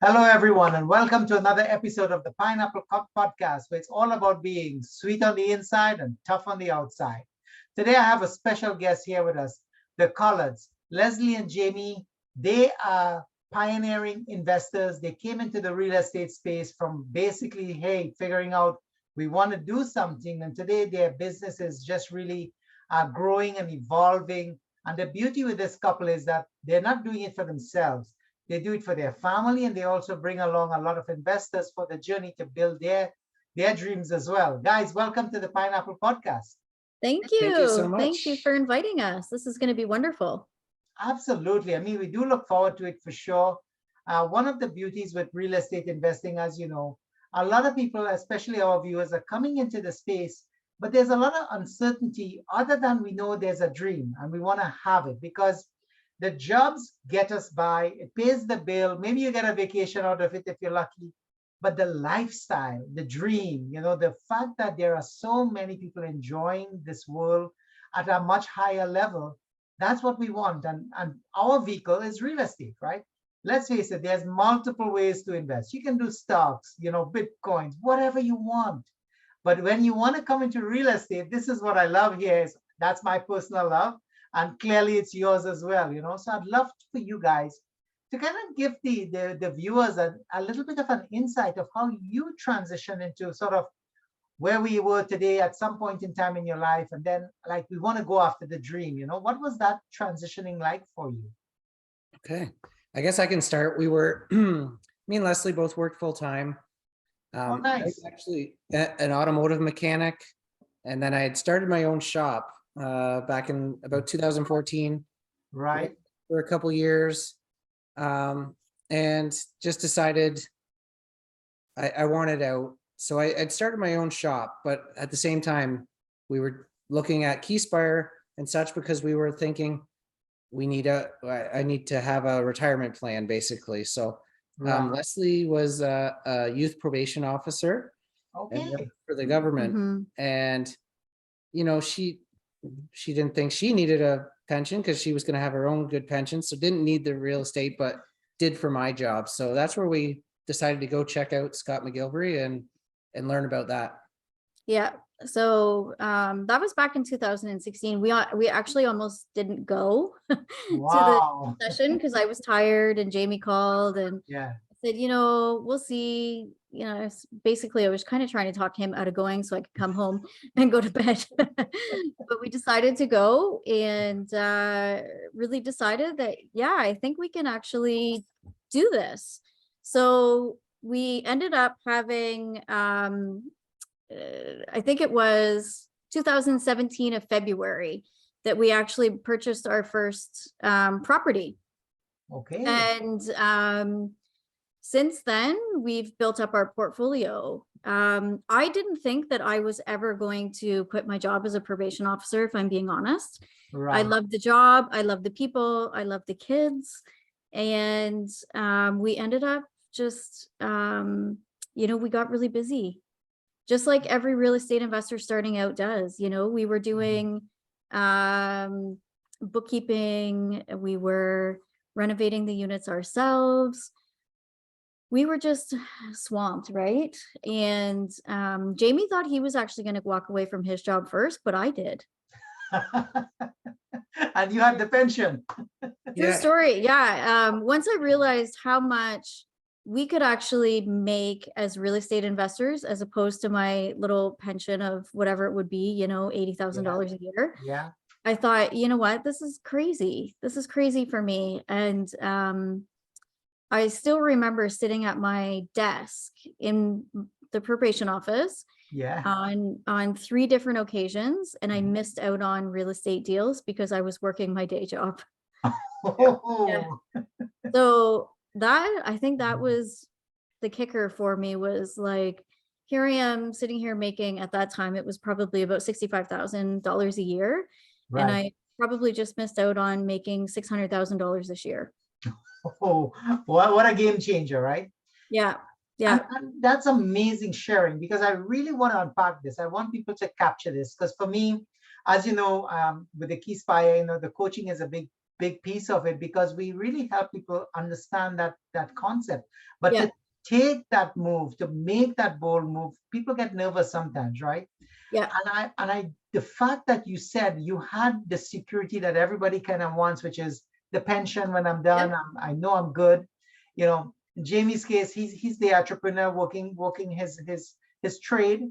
Hello, everyone, and welcome to another episode of the Pineapple Cup Podcast, where it's all about being sweet on the inside and tough on the outside. Today, I have a special guest here with us, the Collards, Leslie and Jamie. They are pioneering investors. They came into the real estate space from basically, hey, figuring out we want to do something. And today, their business is just really growing and evolving. And the beauty with this couple is that they're not doing it for themselves. They do it for their family, and they also bring along a lot of investors for the journey to build their dreams as well. Guys, welcome to the Pineapple Podcast. Thank Thank you so you. Thank you much. for inviting us. This is going to be wonderful. Absolutely. I mean, we do look forward to it for sure. One of the beauties with real estate investing, as you know, a lot of people, especially our viewers, are coming into the space, but there's a lot of uncertainty other than we know there's a dream and we want to have it because the jobs get us by, it pays the bill. Maybe you get a vacation out of it if you're lucky. But the lifestyle, the dream, the fact that there are so many people enjoying this world at a much higher level, that's what we want. And our vehicle is real estate, right? Let's face it, there's multiple ways to invest. You can do stocks, Bitcoins, whatever you want. But when you want to come into real estate, this is what I love here is that's my personal love. And clearly it's yours as well. So I'd love for you guys to kind of give the viewers a little bit of an insight of how you transition into sort of where we were today at some point in time in your life. And then like we want to go after the dream. What was that transitioning like for you? Okay. I guess I can start. We were, me and Leslie both worked full time. Oh, I nice. was actually an automotive mechanic. And then I had started my own shop back in about 2014. Right. For a couple years. And just decided I wanted out. So I'd started my own shop, but at the same time, we were looking at Keyspire and such because we were thinking I need to have a retirement plan basically. So Right. Leslie was a youth probation officer and Okay. for the government. And, she didn't think she needed a pension because she was going to have her own good pension. So didn't need the real estate, but did for my job. So that's where we decided to go check out Scott McGilvery and learn about that. Yeah. So that was back in 2016. We actually almost didn't go to Wow. the session because I was tired and Jamie called and Yeah. said, we'll see. Basically I was kind of trying to talk him out of going so I could come home and go to bed. But we decided to go and really decided that, yeah, I think we can actually do this. So we ended up having, I think it was 2017 of February that we actually purchased our first property. Okay. And since then, we've built up our portfolio. I didn't think that I was ever going to quit my job as a probation officer, if I'm being honest. Right. I love the job. I love the people. I love the kids. And we ended up just, we got really busy. Just like every real estate investor starting out does. We were doing bookkeeping. We were renovating the units ourselves. We were just swamped, right? And Jamie thought he was actually going to walk away from his job first, but I did. And you had the pension. True story. Yeah. Once I realized how much we could actually make as real estate investors, as opposed to my little pension of whatever it would be, $80,000 a year. Yeah. I thought, you know what, this is crazy. This is crazy for me. And I still remember sitting at my desk in the probation office on 3 different occasions, and I missed out on real estate deals because I was working my day job. Yeah. So I think that was the kicker for me, was like, here I am sitting here making, at that time, it was probably about $65,000 a year. Right. And I probably just missed out on making $600,000 this year. Oh, what a game changer, right? Yeah. Yeah. And that's amazing sharing, because I really want to unpack this. I want people to capture this, because for me, as you know, with the Keyspire, the coaching is a big big piece of it, because we really help people understand that concept. But Yeah. to take that move, to make that bold move, people get nervous sometimes, right? Yeah. The fact that you said you had the security that everybody kind of wants, which is the pension when I'm done, Yep. I know I'm good. You know, in Jamie's case, he's the entrepreneur working his trade,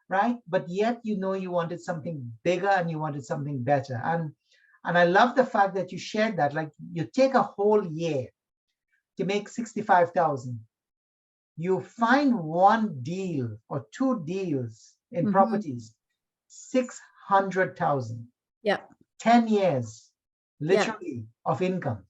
right? But yet, you know, you wanted something bigger and you wanted something better. And I love the fact that you shared that. Like, you take a whole year to make 65,000. You find one deal or two deals in Mhm. properties, 600,000. Yeah. 10 years, Yeah. literally, of income.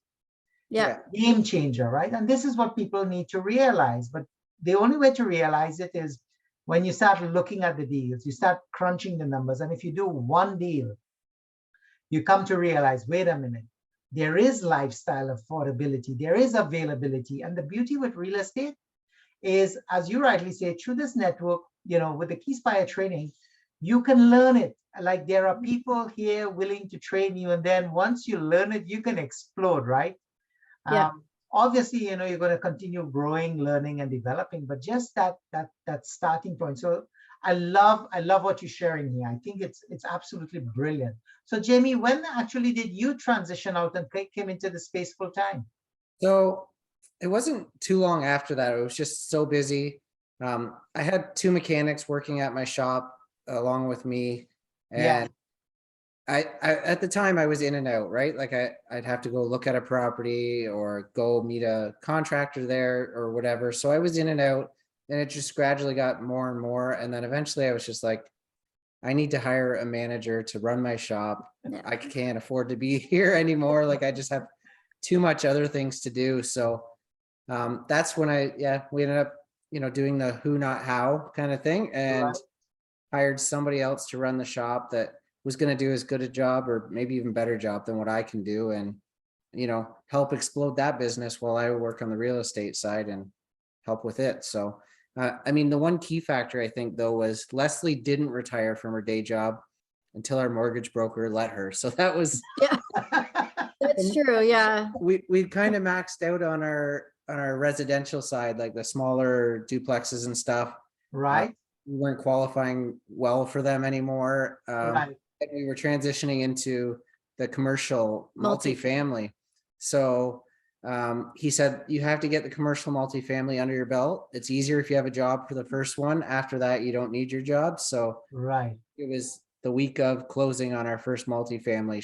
Yeah. Game changer, right? And this is what people need to realize. But the only way to realize it is when you start looking at the deals, you start crunching the numbers. And if you do one deal, you come to realize, wait a minute, there is lifestyle affordability, there is availability. And the beauty with real estate is, as you rightly say, through this network, you know, with the Keyspire training, you can learn it. Like, there are people here willing to train you. And then once you learn it, you can explode, right? Yeah. Obviously, you know, you're going to continue growing, learning, and developing, but just that starting point. So I love what you're sharing here. I think it's absolutely brilliant. So Jamie, when actually did you transition out and came into the space full time? So it wasn't too long after that. It was just so busy. I had two mechanics working at my shop along with me, Yeah. and I at the time I was in and out, right? Like I'd have to go look at a property or go meet a contractor there or whatever. So I was in and out, and it just gradually got more and more. And then eventually I was just like, I need to hire a manager to run my shop. Yeah. I can't afford to be here anymore. Like, I just have too much other things to do. So that's when we ended up, you know, doing the who, not how kind of thing, and Right. hired somebody else to run the shop that was going to do as good a job or maybe even better job than what I can do, and, you know, help explode that business while I work on the real estate side and help with it. So, I mean, the one key factor I think though was Leslie didn't retire from her day job until our mortgage broker let her. So that was, Yeah. That's true. Yeah. we kind of maxed out on our residential side, like the smaller duplexes and stuff. Right. We weren't qualifying well for them anymore. Right. And we were transitioning into the commercial Multi. multifamily. So he said, you have to get the commercial multifamily under your belt. It's easier if you have a job for the first one. After that, you don't need your job. So Right. it was the week of closing on our first multifamily.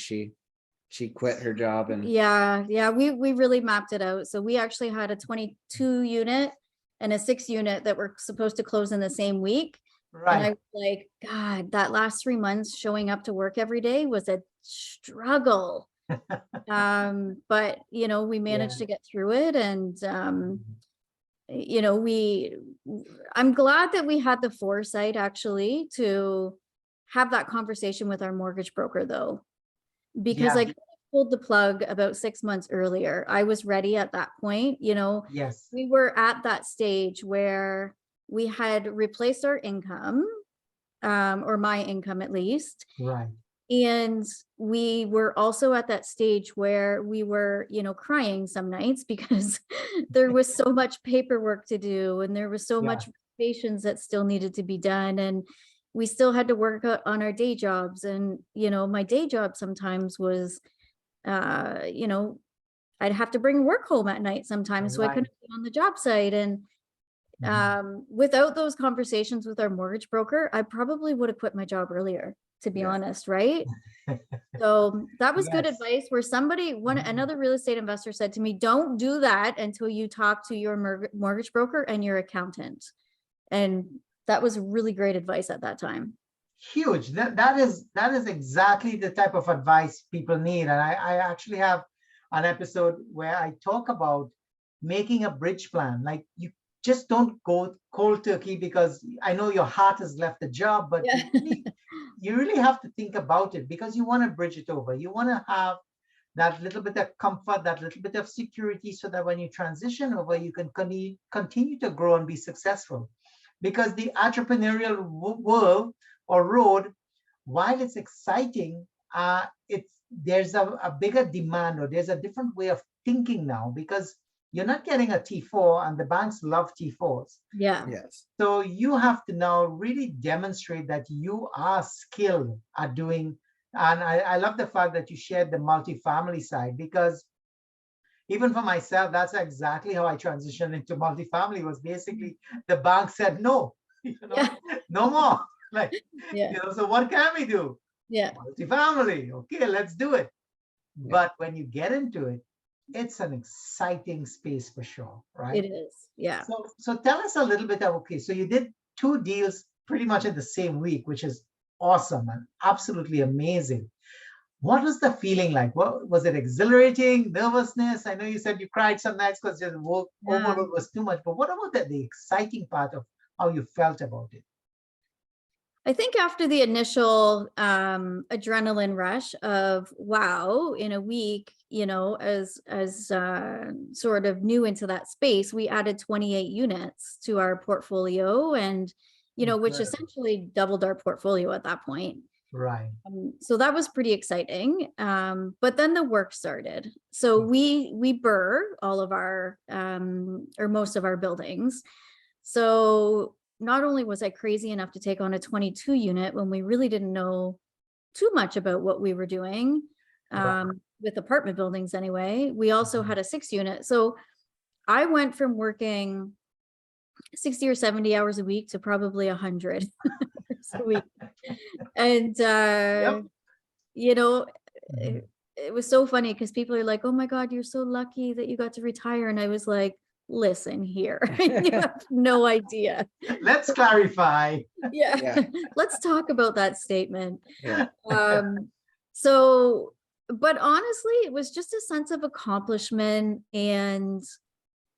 She quit her job, and Yeah. Yeah. We really mapped it out. So we actually had a 22 unit and a 6 unit that were supposed to close in the same week. And I Right. was like, God, that last 3 months showing up to work every day was a struggle. But you know, we managed Yeah. to get through it. And you know, I'm glad that we had the foresight actually to have that conversation with our mortgage broker though, because Yeah. I pulled the plug about 6 months earlier. I was ready at that point. You know, Yes. we were at that stage where we had replaced our income, or my income at least. Right. And we were also at that stage where we were, you know, crying some nights because there was so much paperwork to do and there was so Yeah. much patience that still needed to be done. And we still had to work on our day jobs. And, you know, my day job sometimes was, you know, I'd have to bring work home at night sometimes, so I Right. couldn't be on the job site. And Mhm. without those conversations with our mortgage broker, I probably would have quit my job earlier, to be yeah. honest, right? So that was good Yes. advice where another real estate investor said to me, don't do that until you talk to your mortgage broker and your accountant. And that was really great advice at that time. Huge. That is exactly the type of advice people need. And I actually have an episode where I talk about making a bridge plan. Like, you just don't go cold turkey, because I know your heart has left the job, but Yeah. you really have to think about it, because you want to bridge it over. You want to have that little bit of comfort, that little bit of security, so that when you transition over, you can continue to grow and be successful. Because the entrepreneurial world or road, while it's exciting, there's a bigger demand, or there's a different way of thinking now, because you're not getting a T4, and the banks love T4s. Yeah. Yes. So you have to now really demonstrate that you are skilled at doing. And I love the fact that you shared the multifamily side, because even for myself, that's exactly how I transitioned into multifamily. Was basically the bank said no, Yeah. no more. Like, Yeah. so what can we do? Yeah. Multifamily, okay, let's do it. Yeah. But when you get into it, it's an exciting space for sure, right? It is. Yeah. So tell us a little bit of, okay, so you did 2 deals pretty much in the same week, which is awesome and absolutely amazing. What was the feeling like? What was it? Exhilarating, nervousness? I know you said you cried some nights because just work Yeah. overload was too much, but what about the exciting part of how you felt about it? I think after the initial adrenaline rush of wow, in a week, as sort of new into that space, we added 28 units to our portfolio, and which Incredible. essentially doubled our portfolio at that point. Right. So that was pretty exciting. But then the work started. So we BRRRR all of our or most of our buildings. So not only was I crazy enough to take on a 22 unit when we really didn't know too much about what we were doing, Right. with apartment buildings anyway, we also had a 6 unit. So I went from working 60 or 70 hours a week to probably 100 hours a week. And, Yep. it was so funny because people are like, oh my God, you're so lucky that you got to retire. And I was like, listen here, you have no idea. Let's clarify. Yeah. Let's talk about that statement. Yeah. So, but honestly, it was just a sense of accomplishment, and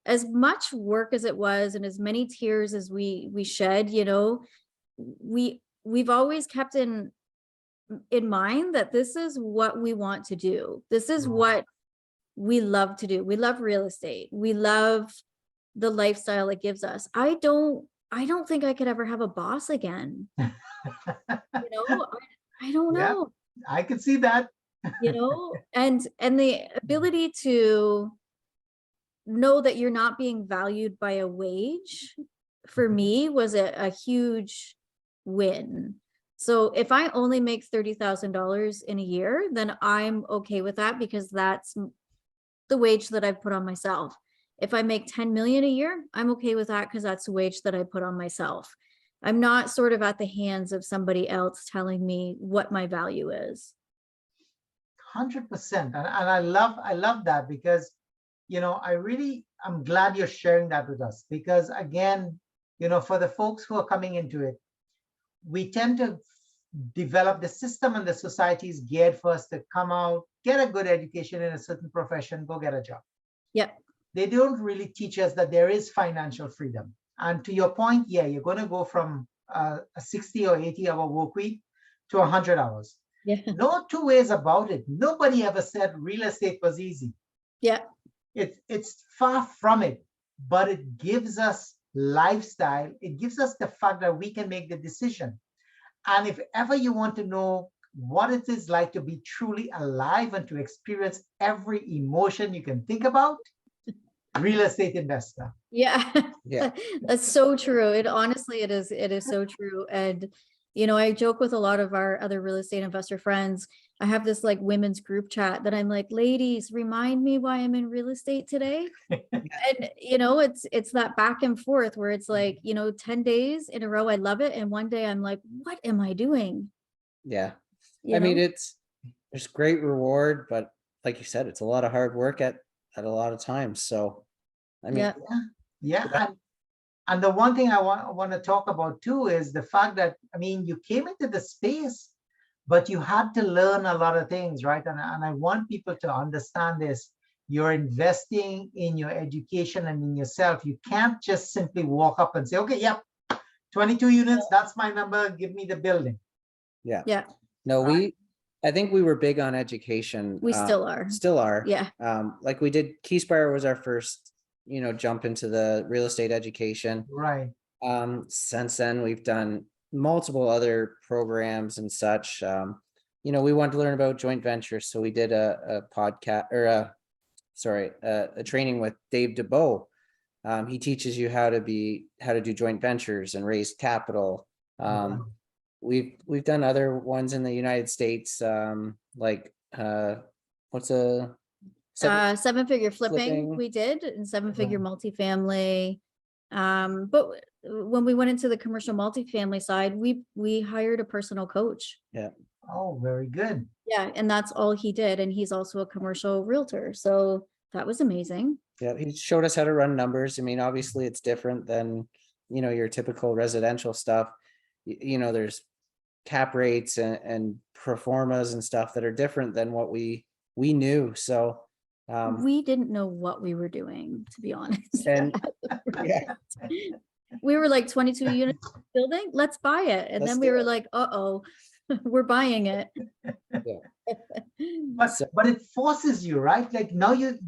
as much work as it was, and as many tears as we shed, we've always kept in mind that this is what we want to do. This is what we love to do. We love real estate. We love the lifestyle it gives us. I don't think I could ever have a boss again. I don't Yeah, know, I can see that. and the ability to know that you're not being valued by a wage for me was a huge win. So if I only make $30,000 in a year, then I'm okay with that, because that's the wage that I've put on myself. If I make 10 million a year, I'm okay with that, because that's the wage that I put on myself. I'm not sort of at the hands of somebody else telling me what my value is. 100%. And I love that, because, I'm glad you're sharing that with us, because again, for the folks who are coming into it, we tend to develop the system, and the society is geared for us to come out, get a good education in a certain profession, go get a job. Yep. They don't really teach us that there is financial freedom. And to your point, yeah, you're going to go from a 60 or 80-hour work week to 100 hours. Yeah. No two ways about it. Nobody ever said real estate was easy. Yeah. It's far from it, but it gives us lifestyle. It gives us the fact that we can make the decision. And if ever you want to know what it is like to be truly alive and to experience every emotion you can think about, real estate investor. Yeah. Yeah. That's so true. It is so true. And I joke with a lot of our other real estate investor friends. I have this like women's group chat that I'm like, ladies, remind me why I'm in real estate today. And it's that back and forth where it's like, 10 days in a row I love it, and one day I'm like, what am I doing? Yeah. I mean, there's great reward, but like you said, it's a lot of hard work at a lot of times. So I mean, yeah. And the one thing I want to talk about too is the fact that, you came into the space, but you had to learn a lot of things, right? And I want people to understand this. You're investing in your education and in yourself. You can't just simply walk up and say, okay, yep, 22 units, that's my number, give me the building. Yeah. Yeah. No, I think we were big on education. We still are. Still are. Yeah. Like we did, Keyspire was our first, jump into the real estate education. Right. Since then we've done multiple other programs and such. we wanted to learn about joint ventures. So we did a podcast or a training with Dave DeBow. He teaches you how to do joint ventures and raise capital. Wow. We've done other ones in the United States, like what's a Seven-figure flipping flipping. we did, and seven-figure Right. multifamily. But when we went into the commercial multifamily side, we hired a personal coach. Oh, very good. Yeah, and that's all he did. And he's also a commercial realtor. So that was amazing. Yeah, he showed us how to run numbers. I mean, obviously it's different than, your typical residential stuff. There's cap rates and pro formas and stuff that are different than what we knew. So We didn't know what we were doing, to be honest. and yeah, We were like 22 units building, let's buy it. And Let's then we do were it. like, uh-oh, we're buying it. But it forces you, right? Like now you're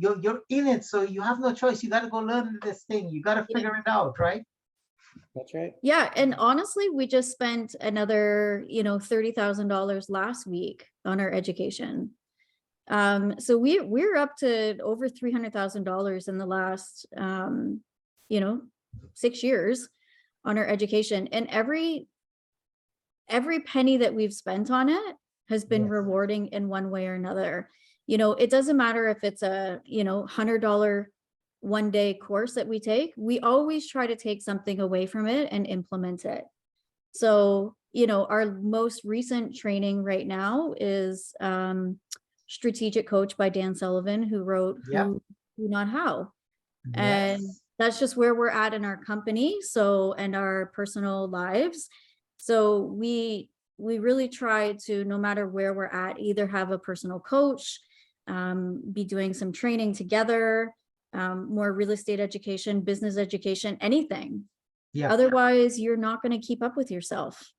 in it, so you have no choice. You got to go learn this thing. You got to Yeah. figure it out, right? that's right. Yeah, and honestly, we just spent another, $30,000 last week on our education. So we're up to over $300,000 in the last 6 years on our education, and every penny that we've spent on it has been Yes. rewarding in one way or another. It doesn't matter if it's a $100 one-day course that we take. We always try to take something away from it and implement it. So our most recent training right now is Strategic Coach by Dan Sullivan, who wrote Yep. Who Not How. And Yes. that's just where we're at in our company, and our personal lives. So we really try to, no matter where we're at, either have a personal coach, be doing some training together, more real estate education, business education, anything. Yeah. Otherwise, you're not going to keep up with yourself.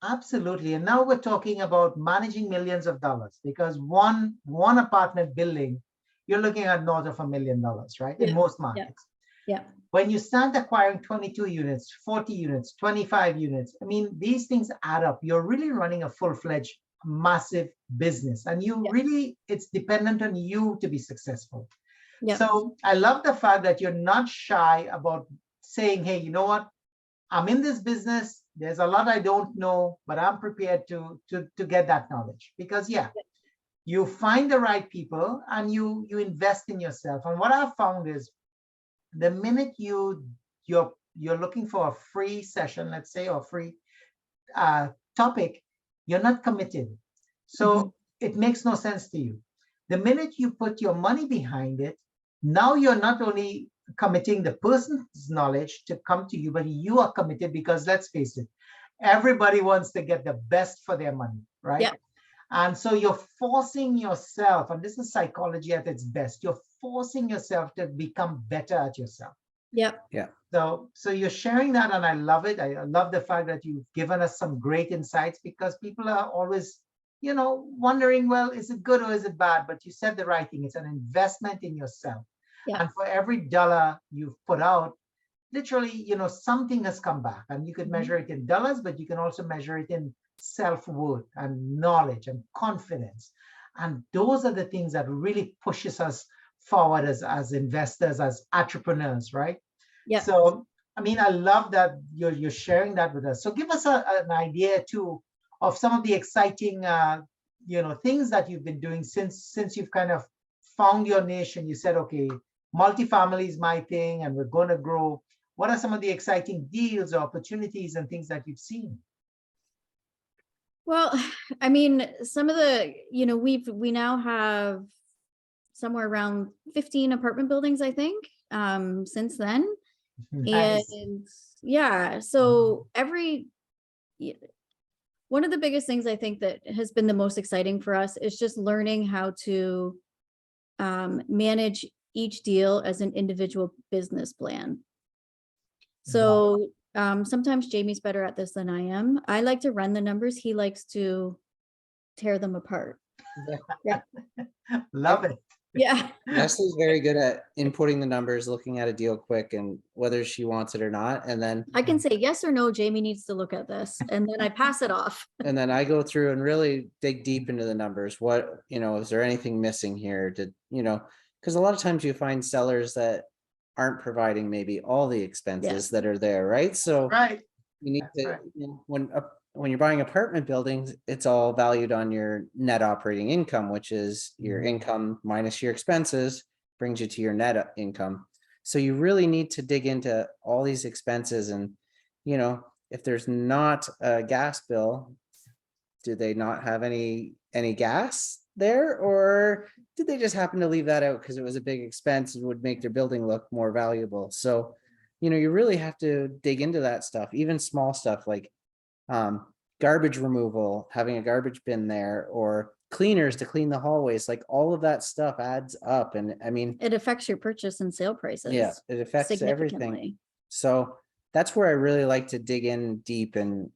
Absolutely. And now we're talking about managing millions of dollars, because one apartment building, you're looking at north of $1 million, right? In Yeah. most markets. Yeah. When you start acquiring 22 units, 40 units, 25 units, I mean, these things add up. You're really running a full-fledged, massive business. And it's dependent on you to be successful. Yeah. So I love the fact that you're not shy about saying, hey, you know what? I'm in this business. There's a lot I don't know, but I'm prepared to get that knowledge, because you find the right people and you invest in yourself. And what I've found is, the minute you're looking for a free session, let's say, or free topic, you're not committed. So it makes no sense to you. The minute you put your money behind it, now you're not only committing the person's knowledge to come to you, but you are committed, because let's face it, everybody wants to get the best for their money, right? Yeah. And so you're forcing yourself, and this is psychology at its best, you're forcing yourself to become better at yourself. Yeah. So you're sharing that, and I love it. I love the fact that you've given us some great insights, because people are always, wondering, well, is it good or is it bad? But you said the right thing. It's an investment in yourself. Yeah. And for every dollar you've put out, literally, something has come back, and you could measure it in dollars, but you can also measure it in self-worth and knowledge and confidence. And those are the things that really pushes us forward as investors, as entrepreneurs, right? Yeah. So, I mean, I love that you're sharing that with us. So give us an idea too of some of the exciting, things that you've been doing since you've kind of found your niche and you said, okay, multifamily is my thing and we're going to grow. What are some of the exciting deals or opportunities and things that you've seen? Well, I mean, some of the, we now have somewhere around 15 apartment buildings, I think, since then. Nice. And yeah, so one of the biggest things I think that has been the most exciting for us is just learning how to manage each deal as an individual business plan. So sometimes Jamie's better at this than I am. I like to run the numbers. He likes to tear them apart. Love it. Yeah. Leslie's very good at inputting the numbers, looking at a deal quick and whether she wants it or not. And then I can say yes or no, Jamie needs to look at this, and then I pass it off. I go through and really dig deep into the numbers. What, is there anything missing here? Because a lot of times you find sellers that aren't providing maybe all the expenses that are there, right? So Right. you need That's to, right. when you're buying apartment buildings, it's all valued on your net operating income, which is your Mhm. income minus your expenses brings you to your net income. So you really need to dig into all these expenses and, if there's not a gas bill, do they not have any gas there, or did they just happen to leave that out because it was a big expense and would make their building look more valuable? So, you really have to dig into that stuff, even small stuff like garbage removal, having a garbage bin there, or cleaners to clean the hallways. Like all of that stuff adds up. And I mean, It affects your purchase and sale prices. yeah, it affects everything. Significantly. So that's where I really like to dig in deep and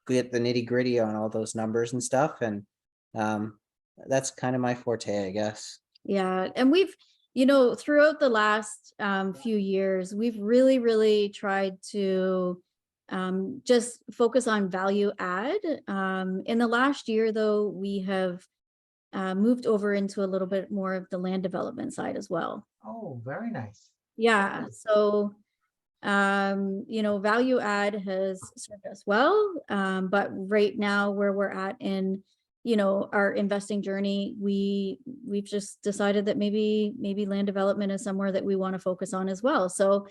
get the nitty gritty on all those numbers and stuff. And that's kind of my forte, I guess. Yeah, and we've, throughout the last few years, we've really tried to just focus on value add. In the last year, though, we have moved over into a little bit more of the land development side as well. Oh, very nice. Yeah, so value add has served us well. But right now where we're at in, our investing journey, we've just decided that maybe land development is somewhere that we want to focus on as well. So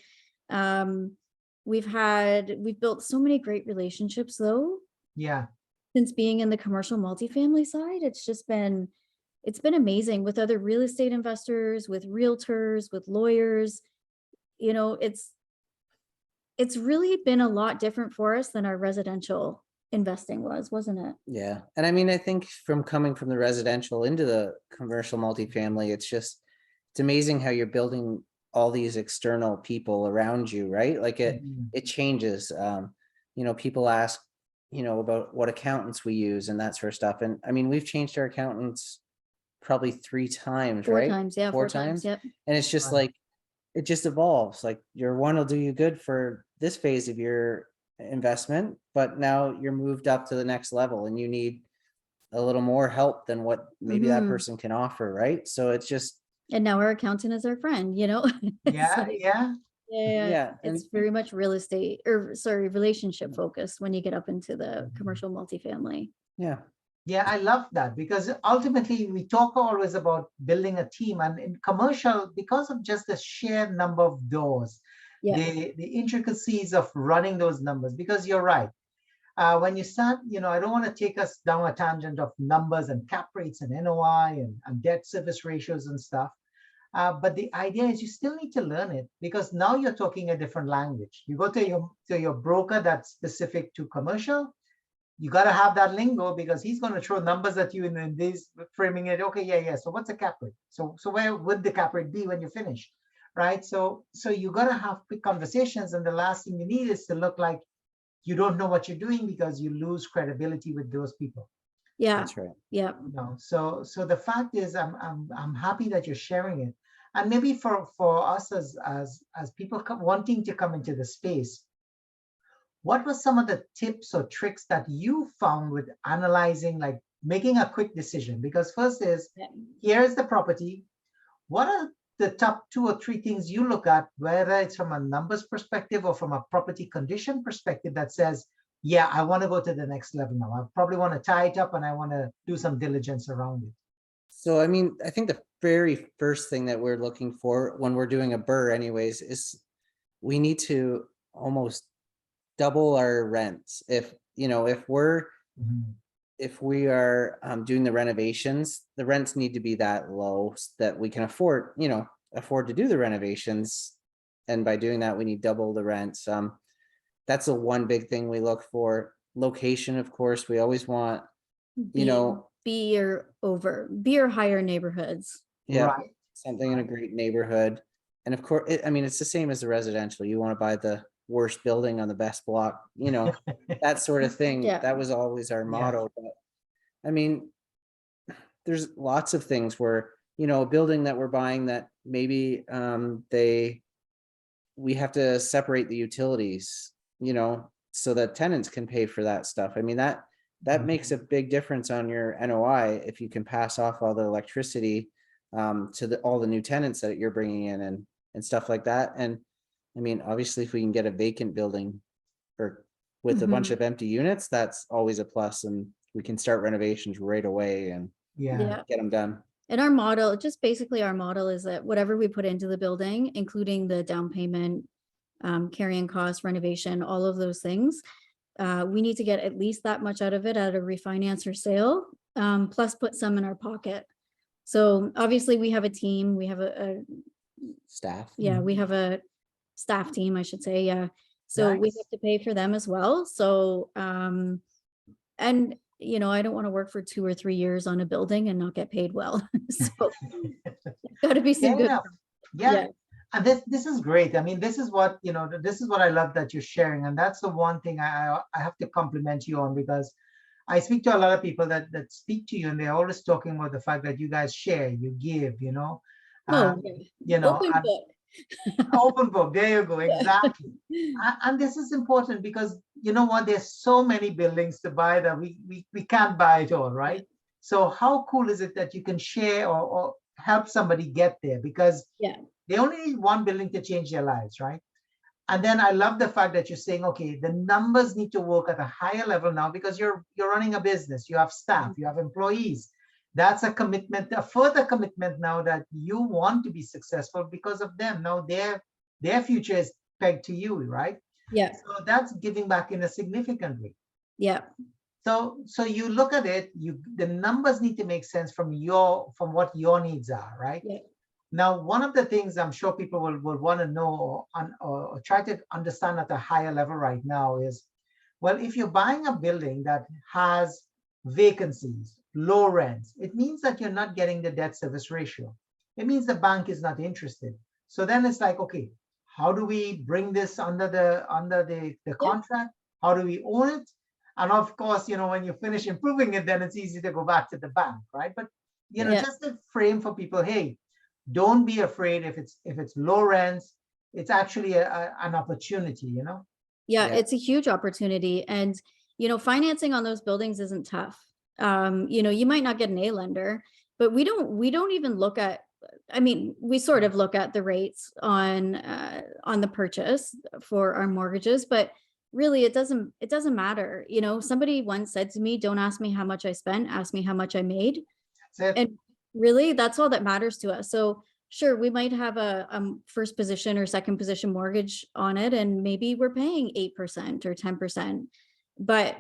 we've built so many great relationships though, Yeah. since being in the commercial multifamily side. It's been amazing with other real estate investors, with realtors, with lawyers. It's really been a lot different for us than our residential investing was, wasn't it? Yeah. And I mean, I think from coming from the residential into the commercial multifamily, it's amazing how you're building all these external people around you, right? Like Mhm. it changes. People ask, about what accountants we use and that sort of stuff. And I mean, we've changed our accountants probably 3 times, Four right? times, yeah, 4 4 times, times. yep. And it's just Right. like, it just evolves. Like your one will do you good for this phase of your investment, but now you're moved up to the next level and you need a little more help than what maybe that Mhm. person can offer, right? So it's just, And now our accountant is our friend, It's Yeah, like, yeah. yeah, yeah. And it's very much real estate, or sorry, relationship focused when you get up into the commercial multifamily. yeah, Yeah, I love that because ultimately we talk always about building a team, and in commercial, because of just the sheer number of doors, Yeah. the intricacies of running those numbers. Because you're right, when you start, I don't want to take us down a tangent of numbers and cap rates and NOI and debt service ratios and stuff. But the idea is you still need to learn it because now you're talking a different language. You go to your broker that's specific to commercial. You got to have that lingo because he's going to throw numbers at you and this framing it. Okay, yeah. So what's the cap rate? So where would the cap rate be when you finish, right? So you got to have quick conversations, and the last thing you need is to look like you don't know what you're doing because you lose credibility with those people. Yeah. that's right. Yeah. So the fact is, I'm happy that you're sharing it, and maybe for us as people wanting to come into the space, what were some of the tips or tricks that you found with analyzing, like making a quick decision? Because first is, Yeah. here's the property. What are the top 2 or 3 things you look at, whether it's from a numbers perspective or from a property condition perspective, that says, yeah, I want to go to the next level now. I probably want to tie it up and I want to do some diligence around it. So, I mean, I think the very first thing that we're looking for when we're doing a BRRRR anyways, is we need to almost double our rents. Mhm. If we are doing the renovations, the rents need to be that low that we can afford to do the renovations. And by doing that, we need double the rents. That's the one big thing we look for. Location, of course, we always want, B or higher neighborhoods. yeah, Right. something in a great neighborhood. And of course, I mean, it's the same as the residential. You want to buy the worst building on the best block, that sort of thing. Yeah. That was always our Yeah. motto. But I mean, there's lots of things where you know, a building that we're buying that maybe we have to separate the utilities, you know, so that tenants can pay for that stuff. I mean, that makes a big difference on your NOI if you can pass off all the electricity to all the new tenants that you're bringing in and stuff like that. And I mean, obviously, if we can get a vacant building or with a bunch of empty units, that's always a plus, and we can start renovations right away and Yeah. get them done. And our model, just basically our model is that whatever we put into the building, including the down payment, carrying costs, renovation, all of those things, we need to get at least that much out of it at a refinance or sale, plus put some in our pocket. So obviously we have a team, we have a Staff. yeah, we have a staff team, I should say. Yeah. So we Nice. have to pay for them as well. So, and you know, I don't want to work for 2 or 3 years on a building and not get paid well. So got to be some Fair good. enough. Yeah. Yeah. And this is great. I mean, this is what, you know, this is what I love that you're sharing. And that's the one thing I have to compliment you on, because I speak to a lot of people that speak to you, and they're always talking about the fact that you guys share, you give, you know. Oh, You know, open book. open book. There you go. Exactly. And this is important because you know what? There's so many buildings to buy that we can't buy it all, right? So how cool is it that you can share or help somebody get there? Because Yeah. they only need one building to change their lives, right? And then I love the fact that you're saying, okay, the numbers need to work at a higher level now because you're running a business, you have staff, you have employees. That's a commitment, a further commitment now that you want to be successful because of them. Now their future is pegged to you, right? Yeah. So that's giving back in a significant way. Yeah. So you look at it, the numbers need to make sense from what your needs are, right? Yeah. Now, one of the things I'm sure people will want to know or try to understand at a higher level right now is, well, if you're buying a building that has vacancies, low rents, it means that you're not getting the debt service ratio. It means the bank is not interested. So then it's like, okay, how do we bring this under the contract? How do we own it? And of course, you know, when you finish improving it, then it's easy to go back to the bank, right? But you know, just a frame for people, hey, don't be afraid if it's low rents. It's actually an opportunity, you know. Yeah, it's a huge opportunity. And you know, financing on those buildings isn't tough. You know, you might not get an A lender, but we don't even look at, I mean, we sort of look at the rates on the purchase for our mortgages, but really it doesn't matter. You know, somebody once said to me, don't ask me how much I spent, ask me how much I made. That's it. And really, that's all that matters to us. So sure, we might have a first position or second position mortgage on it, and maybe we're paying 8% or 10%. But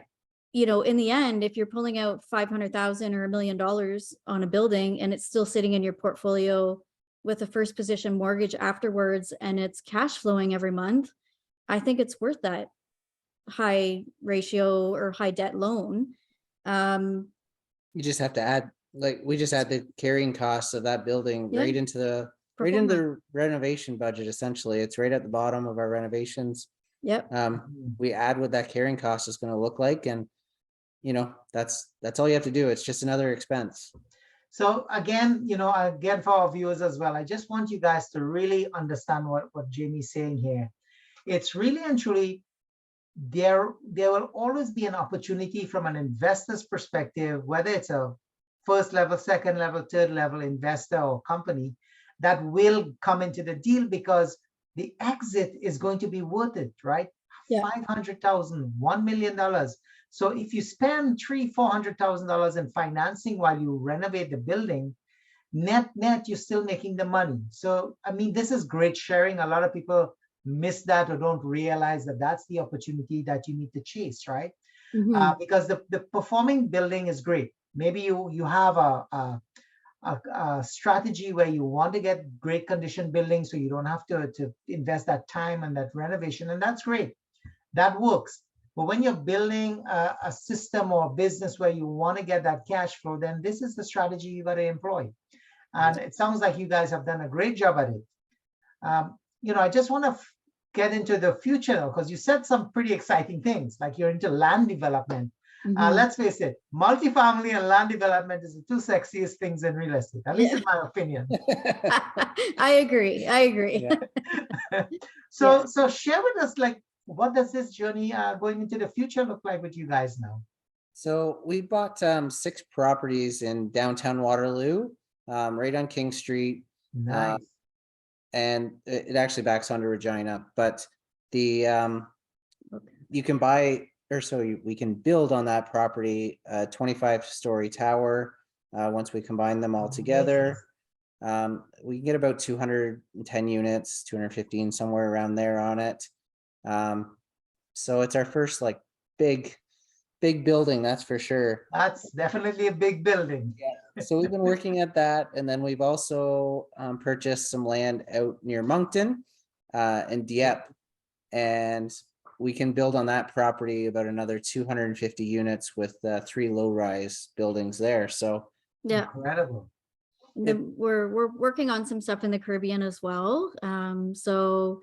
you know, in the end, if you're pulling out 500,000 or $1 million on a building and it's still sitting in your portfolio with a first position mortgage afterwards, and it's cash flowing every month, I think it's worth that high ratio or high debt loan. You just have to add, like, we just add the carrying costs of that building Yeah. right into the renovation budget. Essentially, it's right at the bottom of our renovations. Yep. We add what that carrying cost is going to look like, and you know, that's all you have to do. It's just another expense. So again, you know, again for our viewers as well, I just want you guys to really understand what Jamie's saying here. It's really and truly, there will always be an opportunity from an investor's perspective, whether it's a first level, second level, third level investor or company that will come into the deal because the exit is going to be worth it, right? Yeah. $500,000, $1 million. So if you spend $300,000-$400,000 in financing while you renovate the building, net, you're still making the money. So, I mean, this is great sharing. A lot of people miss that or don't realize that that's the opportunity that you need to chase, right? Because the performing building is great. Maybe you have a strategy where you want to get great condition buildings so you don't have to invest that time and that renovation, and that's great. That works. But when you're building a system or a business where you want to get that cash flow, then this is the strategy you got to employ. And it sounds like you guys have done a great job at it. You know, I just want to get into the future because you said some pretty exciting things, like you're into land development. Mhm. Let's face it, multifamily and land development is the two sexiest things in real estate, at least Yeah. in my opinion. I agree. I agree. Yeah. So, Yes. so share with us, like, what does this journey going into the future look like with you guys now? So we bought 6 properties in downtown Waterloo, right on King Street. Nice. And it actually backs onto Regina, but the Okay. you can buy, or we can build on that property a 25-story tower. Once we combine them all together, we can get about 210 units, 215, somewhere around there on it. So it's our first like big building, that's for sure. That's definitely a big building. So we've been working at that, and then we've also purchased some land out near Moncton and Dieppe, and we can build on that property about another 250 units with 3 low-rise buildings there. So Yeah. Incredible. We're working on some stuff in the Caribbean as well. So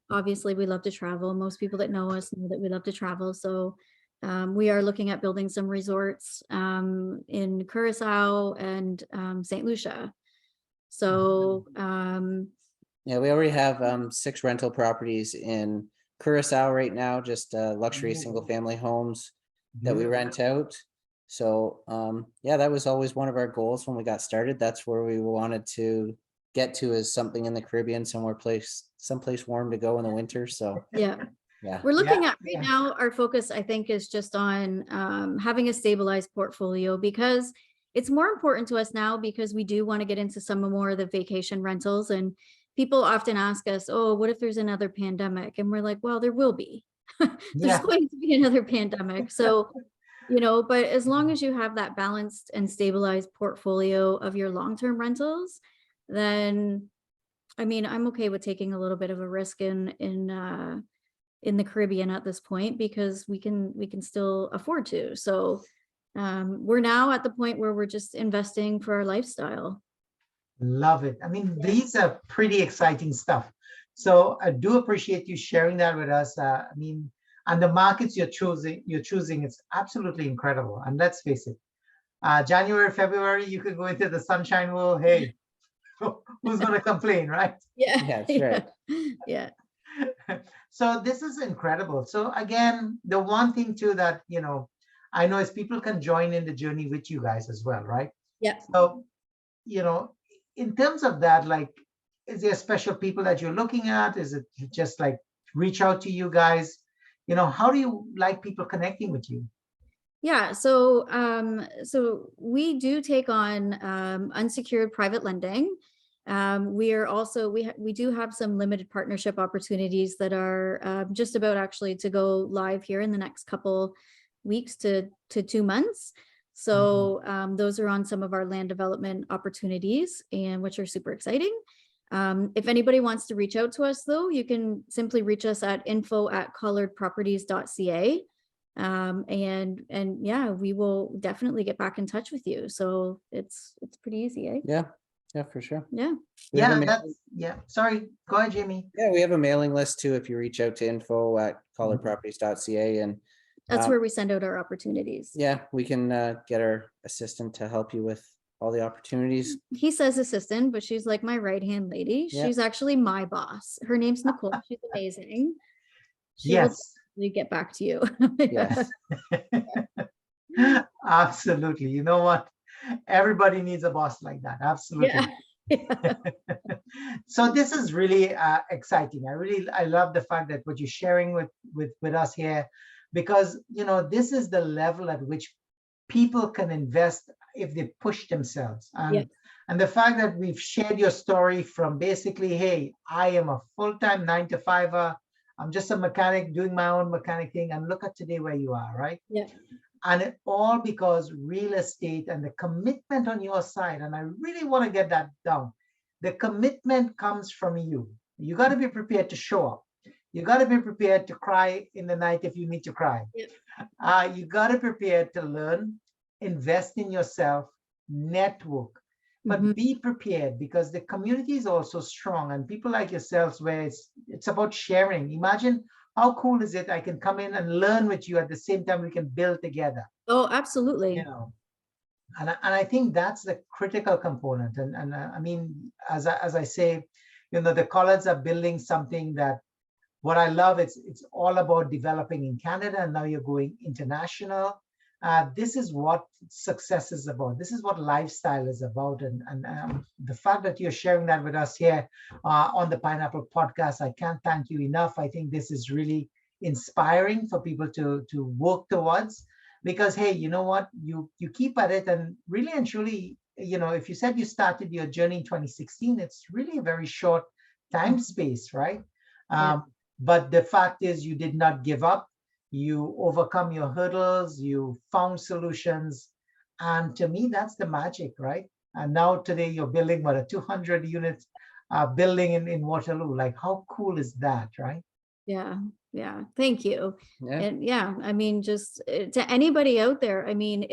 obviously we love to travel. Most people that know us know that we love to travel. So we are looking at building some resorts in Curacao and St. Lucia. So yeah, we already have 6 rental properties in Curacao right now, just luxury single-family homes that we rent out. So yeah, that was always one of our goals when we got started. That's where we wanted to get to, is something in the Caribbean, someplace warm to go in the winter. So yeah. yeah, We're looking Yeah, at right now, our focus, I think, is just on having a stabilized portfolio, because it's more important to us now, because we do want to get into some more of the vacation rentals. And people often ask us, oh, what if there's another pandemic? And we're like, well, there will be. There's Yeah. going to be another pandemic. So, but as long as you have that balanced and stabilized portfolio of your long-term rentals, then, I mean, I'm okay with taking a little bit of a risk in the Caribbean at this point, because we can still afford to. So we're now at the point where we're just investing for our lifestyle. Love it. I mean, these are pretty exciting stuff. So I do appreciate you sharing that with us. I mean, and the markets you're choosing, it's absolutely incredible. And let's face it, January, February, you could go into the sunshine world. Hey, who's going to complain, right? Yeah. yeah, that's right. Yeah. So this is incredible. So again, the one thing too that, I know is people can join in the journey with you guys as well, right? Yeah. So, in terms of that, like, is there special people that you're looking at? Is it just like reach out to you guys? How do you like people connecting with you? Yeah, so we do take on unsecured private lending. We are also we do have some limited partnership opportunities that are just about actually to go live here in the next couple weeks to 2 months. So those are on some of our land development opportunities, and which are super exciting. If anybody wants to reach out to us, though, you can simply reach us at info@collardproperties.ca. And yeah, we will definitely get back in touch with you. So it's pretty easy, eh? Yeah, for sure. Yeah. We have a Sorry, go ahead, Jamie. Yeah, we have a mailing list too. If you reach out to info@collardproperties.ca, and That's where we send out our opportunities. yeah, we can get our assistant to help you with all the opportunities. He says assistant, but she's like my right-hand lady. Yeah. She's actually my boss. Her name's Nicole. She's amazing. She will Yes. definitely get back to you. Yes. Absolutely. You know what? Everybody needs a boss like that. Absolutely. Yeah. So this is really exciting. I love the fact that what you're sharing with us here, because this is the level at which people can invest if they push themselves. And the fact that we've shared your story from basically, hey, I am a full-time 9-to-5er. I'm just a mechanic doing my own mechanic thing, and look at today where you are, right? Yeah. And it all because real estate and the commitment on your side. And I really want to get that down. The commitment comes from you. You got to be prepared to show up. You got to be prepared to cry in the night if you need to cry. Yep. You got to be prepared to learn, invest in yourself, network, but be prepared, because the community is also strong, and people like yourselves, where it's about sharing. Imagine how cool is it? I can come in and learn with you at the same time we can build together, Oh, you absolutely. know. And I think that's the critical component. And I mean, as I say, the colleges are building something that what I love, it's all about developing in Canada, and now you're going international. This is what success is about. This is what lifestyle is about. And the fact that you're sharing that with us here on the Pineapple Podcast, I can't thank you enough. I think this is really inspiring for people to work towards, because hey, you know what? You keep at it, and really and truly, if you said you started your journey in 2016, it's really a very short time space, right? Yeah. But the fact is, you did not give up. You overcome your hurdles, you found solutions. And to me, that's the magic, right? And now today you're building what, a 200 unit building in Waterloo. Like, how cool is that, right? Yeah, yeah. Thank you. Yeah. And yeah, I mean, just to anybody out there, I mean,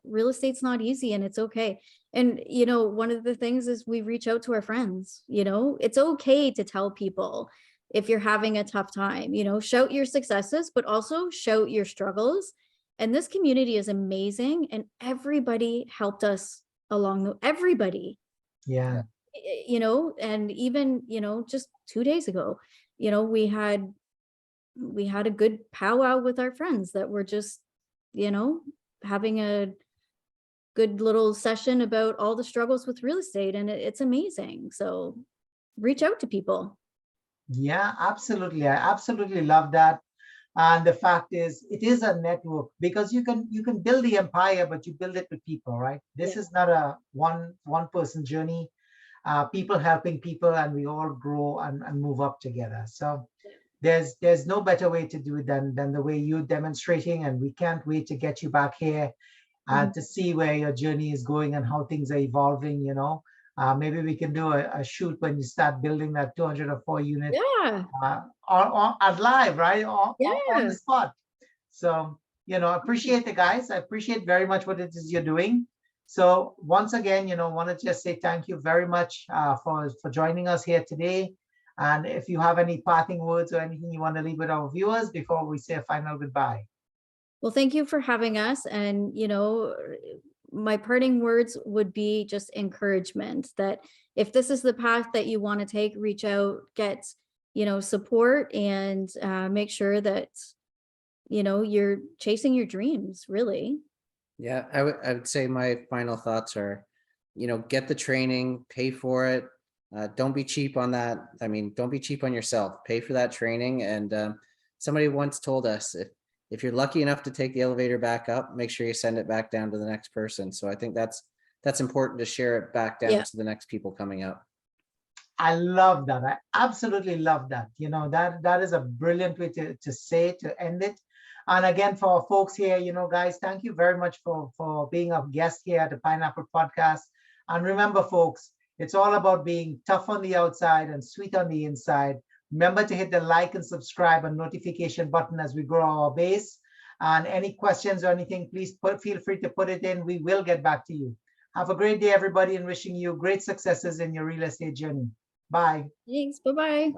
real estate's not easy, and it's okay. And, one of the things is we reach out to our friends, it's okay to tell people if you're having a tough time, shout your successes, but also shout your struggles. And this community is amazing, and everybody helped us everybody, Yeah. and even, just 2 days ago, we had a good powwow with our friends that were just, having a good little session about all the struggles with real estate, and it's amazing. So reach out to people. Yeah, absolutely. I absolutely love that. And the fact is, it is a network, because you can build the empire, but you build it with people, right? This Yeah. is not a one person journey. People helping people, and we all grow and move up together. So there's no better way to do it than the way you're demonstrating, and we can't wait to get you back here Mhm. to see where your journey is going and how things are evolving. Maybe we can do a shoot when you start building that 204 unit Yeah. or at live, right? On the Yeah. spot. So, appreciate the guys. I appreciate very much what it is you're doing. So once again, want to just say thank you very much for joining us here today. And if you have any parting words or anything you want to leave with our viewers before we say a final goodbye. Well, thank you for having us. And, my parting words would be just encouragement that if this is the path that you want to take, reach out, get, support, and make sure that, you're chasing your dreams, really. Yeah, I would say my final thoughts are, get the training, pay for it. Don't be cheap on that. I mean, don't be cheap on yourself. Pay for that training. And somebody once told us, if you're lucky enough to take the elevator back up, make sure you send it back down to the next person. So I think that's important to share it back down Yeah. to the next people coming up. I love that. I absolutely love that. That is a brilliant way to end it. And again, for our folks here, guys, thank you very much for being a guest here at the Pineapple Podcast. And remember, folks, it's all about being tough on the outside and sweet on the inside. Remember to hit the like and subscribe and notification button as we grow our base. And any questions or anything, please feel free to put it in. We will get back to you. Have a great day, everybody, and wishing you great successes in your real estate journey. Bye. Thanks. Bye-bye.